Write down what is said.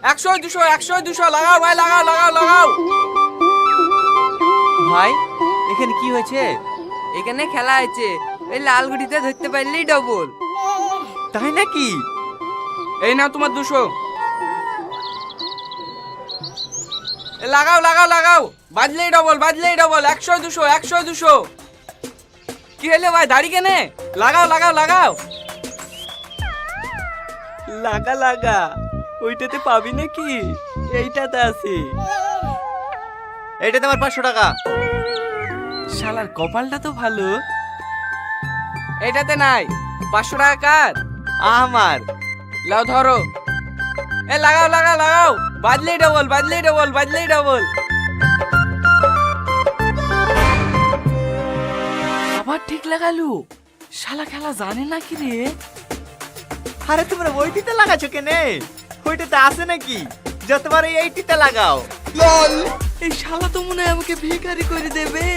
100 200 100 200 লাগাও ভাই, লাগাও লাগাও লাগাও। ভাই এখানে কি হয়েছে? এখানে খেলা হয়েছে, এই লাল গুটিতে ধরতে পারলেই ডবল। তাই নাকি? এই নাও তোমার 200। লাগাও লাগাও লাগাও, বাজলেই ডবল, বাজলেই ডবল। 100 200 100 200। কি হলো ভাই, দাড়ি কেনে? লাগাও লাগাও লাগাও। লাগা লাগা, ওইটাতে পাবি নাকি? এইটাতে আছে। এইটা তোমার 500 টাকা। শালার কপালটা তো ভালো। এটাতে নাই। 500 টাকা কার? আমার। লাও ধরো। লাগাও লাগাও লাগাও, বাজলেই ডবল, বাজলেই ডবল, বাজলেই ডবল। আবার ঠিক লাগালু। শালা খেলা জানে না কি রে? আরে তোমরা ওইটিতে লাগাছো কেনে? ওইটাতে আছে নাকি? যতবার এইটিতে লাগাও। এই শালা তো মনে হয় আমাকে ভিখারি করে দেবে।